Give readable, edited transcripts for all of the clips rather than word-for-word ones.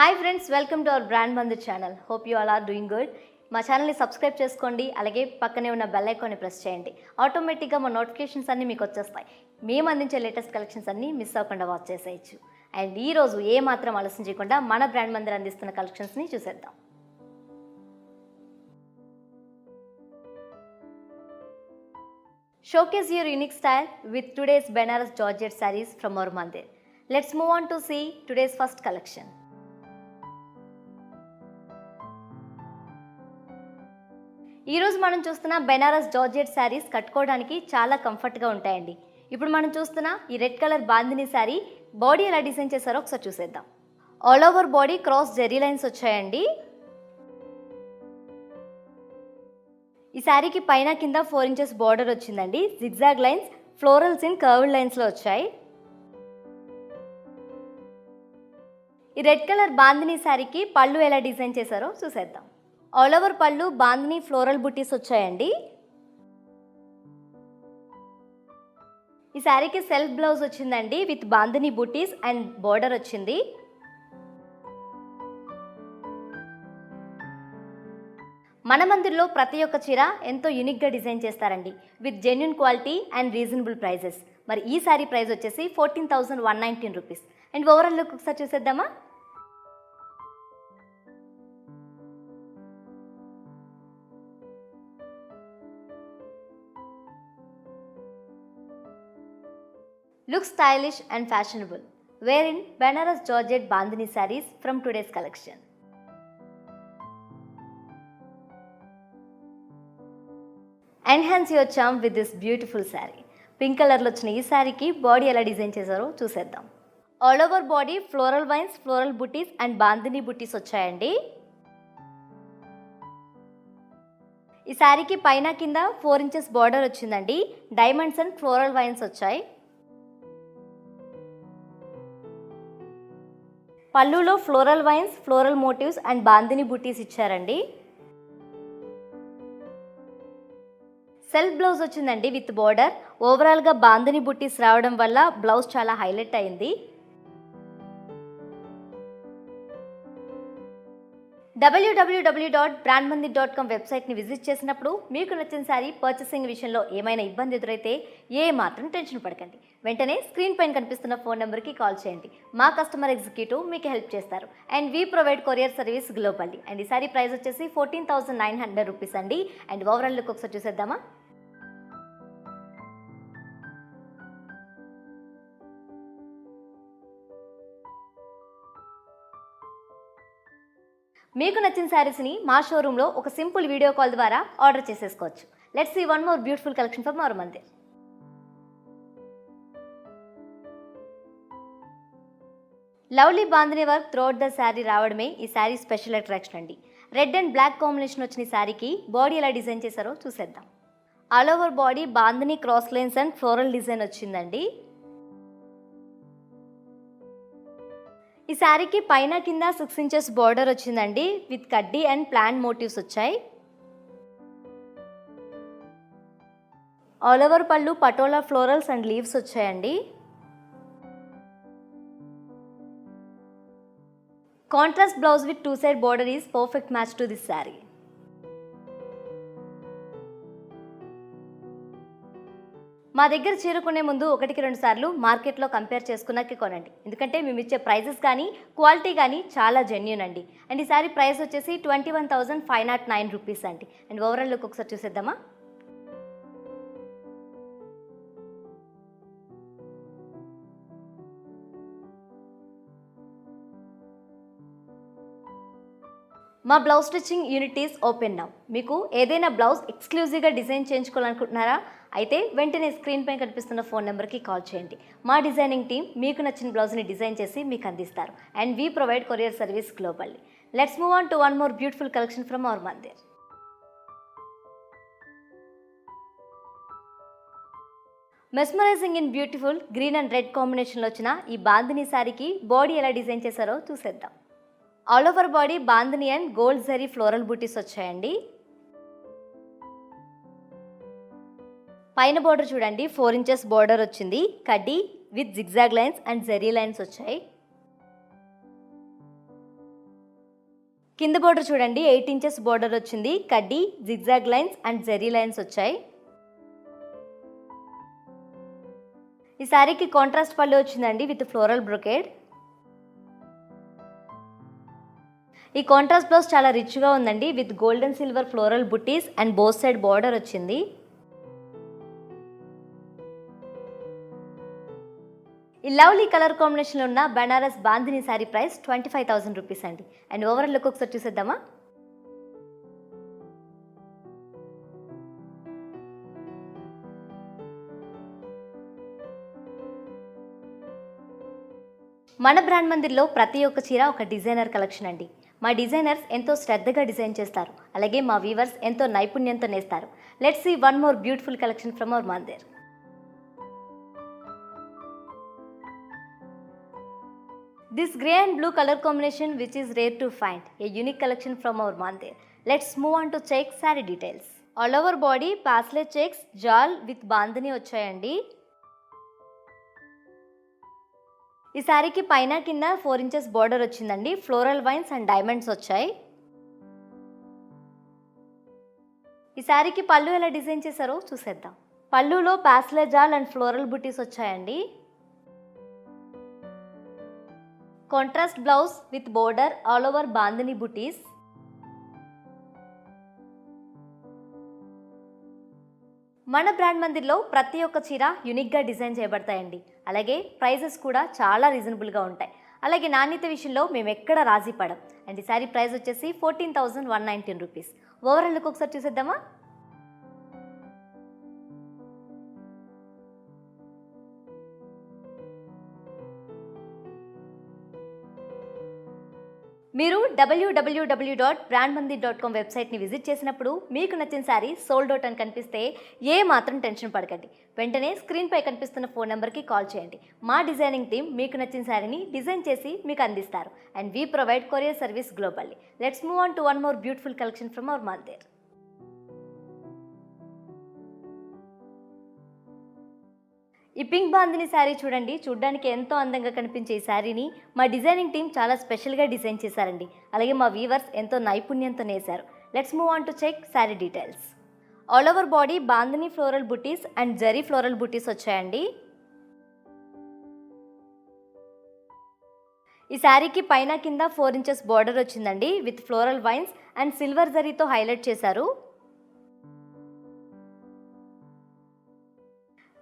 Hi friends, welcome to our brand మందు channel. Hope you all are doing good. మా ఛానల్ని subscribe చేసుకోండి, అలాగే పక్కనే ఉన్న బెల్ ఐకాన్ని ప్రెస్ చేయండి. ఆటోమేటిక్గా మా నోటిఫికేషన్స్ అన్నీ మీకు వచ్చేస్తాయి. మేము అందించే లేటెస్ట్ కలెక్షన్స్ అన్నీ మిస్ అవ్వకుండా వాచ్ చేసేయచ్చు. అండ్ ఈరోజు ఏ మాత్రం ఆలస్యం చేయకుండా మన బ్రాండ్ మందిర్ అందిస్తున్న కలెక్షన్స్ని చూసేద్దాం. Showcase your unique style with today's Benaras Georgette sarees from our mandir. Let's move on to see today's first collection. ఈ రోజు మనం చూస్తున్న బెనారస్ జార్జెట్ శారీస్ కట్టుకోవడానికి చాలా కంఫర్ట్గా ఉంటాయండి. ఇప్పుడు మనం చూస్తున్న ఈ red colour bandhani sari body ఎలా డిజైన్ చేశారో ఒకసారి చూసేద్దాం. All over body cross zari lines వచ్చాయండి. ఈ శారీకి పైన కింద 4 ఇంచెస్ బార్డర్ వచ్చిందండి. Zigzag lines, florals in curved లైన్స్లో వచ్చాయి. ఈ రెడ్ కలర్ బాందిని శారీకి పళ్ళు ఎలా డిజైన్ చేశారో చూసేద్దాం. ఆల్ ఓవర్ పళ్ళు బాందిని ఫ్లోరల్ బుటీస్ వచ్చాయండి. ఈ శారీకి సెల్ఫ్ బ్లౌజ్ వచ్చిందండి with bandhani buttis and border వచ్చింది. మన మందిర్లో ప్రతి ఒక్క చీర ఎంతో యూనిక్గా డిజైన్ చేస్తారండి with genuine quality and reasonable prices. మరి ఈ శారీ ప్రైస్ వచ్చేసి 14,119 రూపీస్. అండ్ ఓవరాల్ లుక్ ఒకసారి చూసేద్దామా. Look stylish and fashionable. Wear in Benaras Georgette Bandhani sarees from today's collection. Enhance your charm with this beautiful saree. Pink కలర్లో వచ్చిన ఈ శారీకి body ఎలా డిజైన్ చేశారో చూసేద్దాం. All over body floral vines, floral buttis and bandhani బుటీస్ వచ్చాయండి. ఈ శారీకి పైన కింద 4 ఇంచెస్ బార్డర్ వచ్చిందండి. డైమండ్స్ అండ్ ఫ్లోరల్ వైన్స్ వచ్చాయి. పళ్ళులో floral vines, floral motifs and bandhani buttis ఇచ్చారండి. సెల్ఫ్ బ్లౌజ్ వచ్చిందండి విత్ బార్డర్. ఓవరాల్గా బాందిని బుటీస్ రావడం వల్ల బ్లౌజ్ చాలా హైలైట్ అయింది. www.brandmandir.com వెబ్సైట్ని విజిట్ చేసినప్పుడు మీకు నచ్చిన శారీ పర్చేసింగ్ విషయంలో ఏమైనా ఇబ్బంది ఎదురైతే ఏ మాత్రం టెన్షన్ పడకండి. వెంటనే స్క్రీన్ పైన కనిపిస్తున్న ఫోన్ నెంబర్కి కాల్ చేయండి. మా కస్టమర్ ఎగ్జిక్యూటివ్ మీకు హెల్ప్ చేస్తారు. And we provide courier service globally. And ఈ శారీ ప్రైస్ వచ్చేసి 14,900 రూపీస్ అండి. అండ్ ఓవరాల్ లుక్ ఒకసారి చూసేద్దామా. మీకు నచ్చిన శారీస్ని మా షోరూంలో ఒక సింపుల్ వీడియో కాల్ ద్వారా ఆర్డర్ చేసేసుకోవచ్చు. Let's see one more beautiful collection from our Mandir. Lovely bandhani work throughout the saree రావడమే ఈ శారీ స్పెషల్ అట్రాక్షన్ అండి. రెడ్ అండ్ బ్లాక్ కాంబినేషన్ వచ్చిన ఈ శారీకి బాడీ ఎలా డిజైన్ చేశారో చూసేద్దాం. All over body bandhani cross lines and floral design వచ్చిందండి. ఈ శారీకి పైన కింద 6 ఇంచెస్ బార్డర్ వచ్చిందండి with kaddi and plain motifs వచ్చాయి. ఆల్ ఓవర్ పళ్ళు పటోలా ఫ్లోరల్స్ అండ్ లీవ్స్ వచ్చాయండి. Contrast blouse with 2 side border is perfect match to this sari. మా దగ్గర చీరకునే ముందు 1-2 సార్లు మార్కెట్లో కంపేర్ చేసుకున్నాకే కొనండి. ఎందుకంటే మేము ఇచ్చే ప్రైజెస్ కానీ క్వాలిటీ కానీ చాలా జెన్యూన్ అండి. అండ్ ఈ సారీ ప్రైస్ వచ్చేసి 21,509 రూపీస్ అండి. అండ్ ఓవరాల్ లుక్ ఒకసారి చూసేద్దామా. మా blouse stitching unit is open now. మీకు ఏదైనా బ్లౌజ్ ఎక్స్క్లూజివ్గా డిజైన్ చేయించుకోవాలనుకుంటున్నారా? అయితే వెంటనే స్క్రీన్ పైన కనిపిస్తున్న ఫోన్ నెంబర్కి కాల్ చేయండి. మా డిజైనింగ్ టీమ్ మీకు నచ్చిన బ్లౌజ్ని డిజైన్ చేసి మీకు అందిస్తారు. And we provide courier service globally. Let's move on to one more beautiful collection from our Mandir. Mesmerizing in beautiful green and red కాంబినేషన్లో వచ్చిన ఈ బాందిని శారీకి బాడీ ఎలా డిజైన్ చేశారో చూసేద్దాం. All over body bandhani and gold zari floral butis వచ్చాయండి. పైన బార్డర్ చూడండి 4 ఇంచెస్ బార్డర్ వచ్చింది. కడ్డీ with zigzag lines and zari lines వచ్చాయి. కింద బోర్డర్ చూడండి 8 ఇంచెస్ బోర్డర్ వచ్చింది. కడ్డీ, zigzag lines and zari lines వచ్చాయి. ఈ శారీకి కాంట్రాస్ట్ పళ్ళు వచ్చిందండి విత్ ఫ్లోరల్ బ్రొకేడ్. ఈ కాంట్రాస్ట్ బ్లౌజ్ చాలా రిచ్గా ఉందండి with golden silver floral buttis and both side border వచ్చింది. ఈ లవ్లీ కలర్ కాంబినేషన్లో ఉన్న బనారస్ బాందిని శారీ ప్రైస్ 25,000 రూపీస్ అండి. అండ్ ఓవరాల్ లుక్ ఒకసారి చూసేద్దామా. మన బ్రాండ్ మందిర్లో ప్రతి ఒక్క చీర ఒక డిజైనర్ కలెక్షన్ అండి. మా డిజైనర్స్ ఎంతో శ్రద్ధగా డిజైన్ చేస్తారు, అలాగే మా వీవర్స్ ఎంతో నైపుణ్యంతో నేస్తారు. Let's see one more beautiful collection from our Mandir. This grey and blue color combination which is rare to find, a unique collection from our mandir. Let's move on to check saree details. All over body pastel checks jal with bandhani వచ్చాయండి. ఈ సారీకి పైన కింద 4 inches border వచ్చిందండి. Floral vines and diamonds వచ్చాయి. ఈ సారీకి పళ్ళు ఎలా డిజైన్ చేశారో చూసేద్దాం. పళ్ళులో పాస్లే జాల్ అండ్ ఫ్లోరల్ బుటీస్ వచ్చాయండి. Contrast blouse with border all over bandhani బుటీస్. మన బ్రాండ్ మందిర్లో ప్రతి ఒక్క చీర యూనిక్గా డిజైన్ చేయబడతాయండి. అలాగే ప్రైజెస్ కూడా చాలా రీజనబుల్గా ఉంటాయి. అలాగే నాణ్యత విషయంలో మేము ఎక్కడ రాజీ పడం. అండ్ ఈ సారీ ప్రైస్ వచ్చేసి 14,119 రూపీస్. ఓవరాల్ లుక్ ఒకసారి చూసేద్దామా. మీరు www.brandmandir.com వెబ్సైట్ని విజిట్ చేసినప్పుడు మీకు నచ్చిన శారీ సోల్డ్ అవుట్ అని కనిపిస్తే ఏ మాత్రం టెన్షన్ పడకండి. వెంటనే స్క్రీన్పై కనిపిస్తున్న ఫోన్ నెంబర్కి కాల్ చేయండి. మా డిజైనింగ్ టీమ్ మీకు నచ్చిన శారీని డిజైన్ చేసి మీకు అందిస్తారు. And we provide courier service globally. Let's move on to one more beautiful collection from our Mandir. ఈ పింక్ బాందిని శారీ చూడండి, చూడ్డానికి ఎంతో అందంగా కనిపించే ఈ శారీని మా డిజైనింగ్ టీం చాలా స్పెషల్గా డిజైన్ చేశారండి. అలాగే మా వీవర్స్ ఎంతో నైపుణ్యంతో నేశారు. Let's move on to check sari details. All over body bandhani floral buttis and zari floral butis వచ్చాయండి. ఈ శారీకి పైన కింద 4 ఇంచెస్ బార్డర్ వచ్చిందండి with floral vines and silver జరీతో హైలైట్ చేశారు.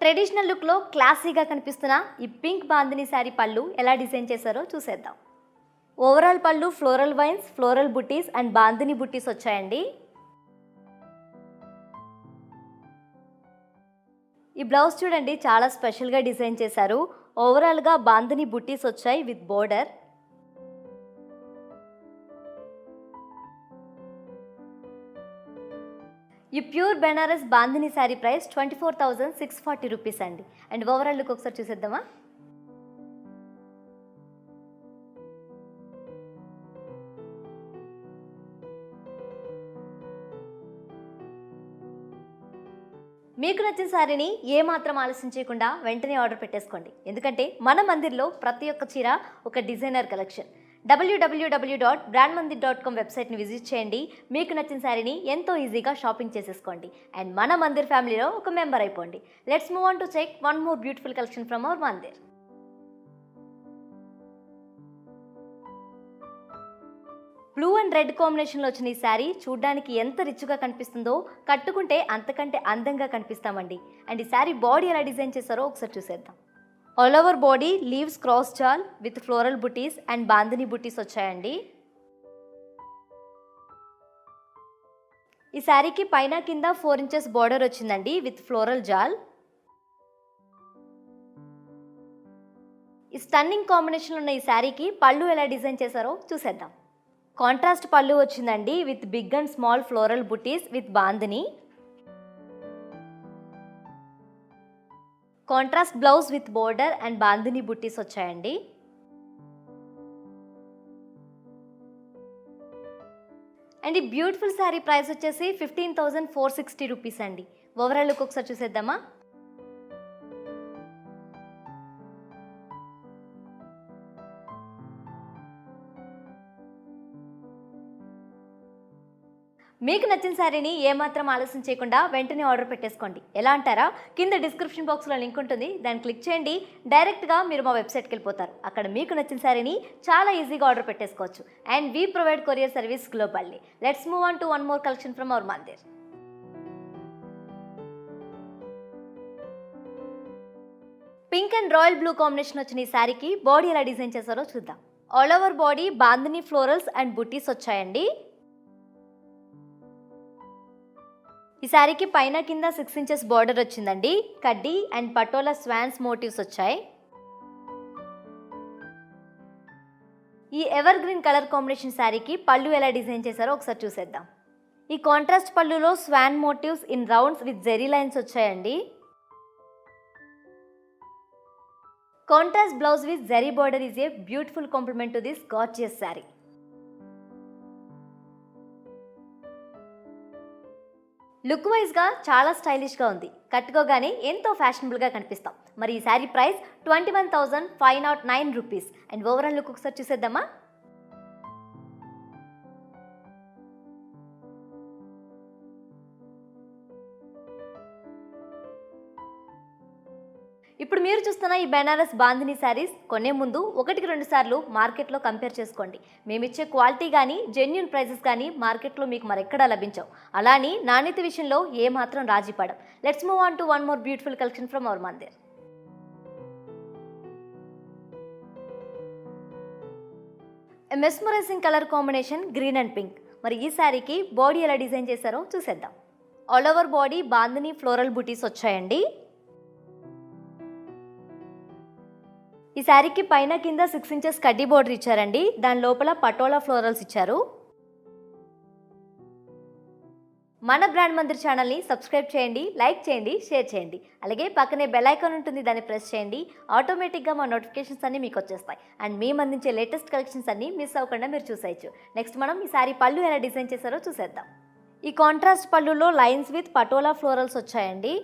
ట్రెడిషనల్ లుక్లో క్లాసీగా కనిపిస్తున్న ఈ పింక్ బాందిని శారీ పళ్ళు ఎలా డిజైన్ చేశారో చూసేద్దాం. ఓవరాల్ పళ్ళు floral vines, floral buttis and bandhani బుటీస్ వచ్చాయండి. ఈ బ్లౌజ్ చూడండి చాలా స్పెషల్గా డిజైన్ చేశారు. ఓవరాల్గా బాందిని బుటీస్ వచ్చాయి విత్ బోర్డర్. ఈ pure Banaras bandhani saree price 24,640 rupees అండి. అండ్ ఓవరాల్ లుక్ ఒకసారి చూసేద్దామా. మీకు నచ్చిన శారీని ఏమాత్రం ఆలస్యం చేయకుండా వెంటనే ఆర్డర్ పెట్టేసుకోండి. ఎందుకంటే మన మందిర్లో ప్రతి ఒక్క చీర ఒక డిజైనర్ కలెక్షన్. www.brandmandir.com వెబ్సైట్ని విజిట్ చేయండి. మీకు నచ్చిన శారీని ఎంతో ఈజీగా షాపింగ్ చేసేసుకోండి. అండ్ మన మందిర్ ఫ్యామిలీలో ఒక మెంబర్ అయిపోండి. Let's move on to check one more beautiful collection from our Mandir. Blue and red కాంబినేషన్లో వచ్చిన ఈ శారీ చూడడానికి ఎంత రిచ్గా కనిపిస్తుందో కట్టుకుంటే అంతకంటే అందంగా కనిపిస్తామండి. అండ్ ఈ శారీ బాడీ ఎలా డిజైన్ చేశారో ఒకసారి చూసేద్దాం. All over body leaves cross jaal with floral buttis and bandhani బుటీస్ వచ్చాయండి. ఈ శారీకి పైన కింద 4 ఇంచెస్ బార్డర్ వచ్చిందండి విత్ ఫ్లోరల్ జాల్. ఈ స్టన్నింగ్ కాంబినేషన్లో ఉన్న ఈ శారీకి పళ్ళు ఎలా డిజైన్ చేశారో చూసేద్దాం. కాంట్రాస్ట్ పళ్ళు వచ్చిందండి with big and small floral butis with bandhani. Contrast blouse with border and bandhani butis వచ్చాయండి. అండ్ ఈ బ్యూటిఫుల్ శారీ ప్రైస్ వచ్చేసి 15,460 రూపీస్ అండి. ఓవరాల్ లుక్ ఒకసారి చూసేద్దామా. మీకు నచ్చిన శారీని ఏమాత్రం ఆలస్యం చేయకుండా వెంటనే ఆర్డర్ పెట్టేసుకోండి. ఎలా అంటారా? కింద డిస్క్రిప్షన్ బాక్స్లో లింక్ ఉంటుంది, దాన్ని క్లిక్ చేయండి. డైరెక్ట్గా మీరు మా వెబ్సైట్కి వెళ్ళిపోతారు. అక్కడ మీకు నచ్చిన శారీని చాలా ఈజీగా ఆర్డర్ పెట్టేసుకోవచ్చు. And we provide courier service globally. Let's move on to one more collection from our Mandir. Pink and royal blue combination వచ్చిన ఈ శారీకి బాడీ ఎలా డిజైన్ చేశారో చూద్దాం. All over body bandhani florals and బుటీస్ వచ్చాయండి. ఈ శారీకి పైన కింద 6 ఇంచెస్ బార్డర్ వచ్చిందండి. కడ్డీ అండ్ పటోలా స్వాన్స్ మోటివ్స్ వచ్చాయి. ఈ ఎవర్ గ్రీన్ కలర్ కాంబినేషన్ శారీకి పళ్ళు ఎలా డిజైన్ చేశారో ఒకసారి చూసేద్దాం. ఈ కాంట్రాస్ట్ పళ్ళులో swan motifs in rounds with zari lines వచ్చాయండి. Contrast blouse with zari border is a beautiful complement to this gorgeous sari. Look వైజ్గా చాలా స్టైలిష్గా ఉంది. కట్టుకోగానే ఎంతో ఫ్యాషనబుల్గా కనిపిస్తాం. మరి ఈ sari price 21,509 rupees. And overall look ఒకసారి చూసేద్దామా? ఇప్పుడు మీరు చూస్తున్న ఈ బెనారస్ బాందిని శారీస్ కొనే ముందు 1-2 సార్లు మార్కెట్లో కంపేర్ చేసుకోండి. మేమిచ్చే క్వాలిటీ కానీ జెన్యూన్ ప్రైజెస్ కానీ మార్కెట్లో మీకు మరెక్కడా లభించవు. అలాని నాణ్యత విషయంలో ఏమాత్రం రాజీ పడం. Let's move on to one more beautiful collection from our Mandir. Mesmerising colour combination green and pink. మరి ఈ శారీకి బాడీ ఎలా డిజైన్ చేశారో చూసేద్దాం. All over body bandhani floral butis వచ్చాయండి. ఈ శారీకి పైన కింద 6 ఇంచెస్ కడ్డీ బోర్డర్ ఇచ్చారండి. దాని లోపల పటోలా ఫ్లోరల్స్ ఇచ్చారు. మన బ్రాండ్ మందిర్ ఛానల్ని సబ్స్క్రైబ్ చేయండి, లైక్ చేయండి, షేర్ చేయండి. అలాగే పక్కనే బెల్ ఐకాన్ ఉంటుంది, దాన్ని ప్రెస్ చేయండి. ఆటోమేటిక్గా మా నోటిఫికేషన్స్ అన్నీ మీకు వచ్చేస్తాయి. అండ్ మేము అందించే లేటెస్ట్ కలెక్షన్స్ అన్నీ మిస్ అవ్వకుండా మీరు చూసేయచ్చు. నెక్స్ట్ మనం ఈ శారీ పళ్ళు ఎలా డిజైన్ చేశారో చూసేద్దాం. ఈ కాంట్రాస్ట్ పళ్ళులో లైన్స్ విత్ పటోలా ఫ్లోరల్స్ వచ్చాయండి.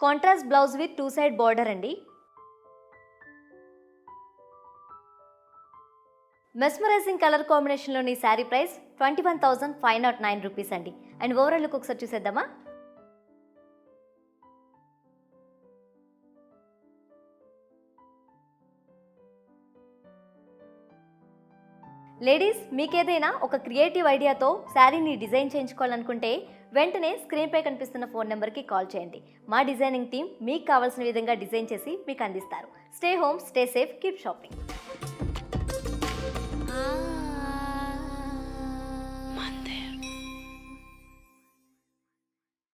Contrast blouse with 2 side border అండి. మెస్మరైజింగ్ కలర్ కాంబినేషన్లోని శారీ ప్రైస్ 21,509 రూపీస్ అండి. అండ్ ఓవరాల్ లుక్ ఒకసారి చూసేద్దామా? లేడీస్, మీకేదైనా ఒక క్రియేటివ్ ఐడియాతో శారీని డిజైన్ చేయించుకోవాలనుకుంటే వెంటనే స్క్రీన్పై కనిపిస్తున్న ఫోన్ నెంబర్కి కాల్ చేయండి. మా డిజైనింగ్ టీం మీకు కావాల్సిన విధంగా డిజైన్ చేసి మీకు అందిస్తారు. Stay home, stay safe, keep shopping.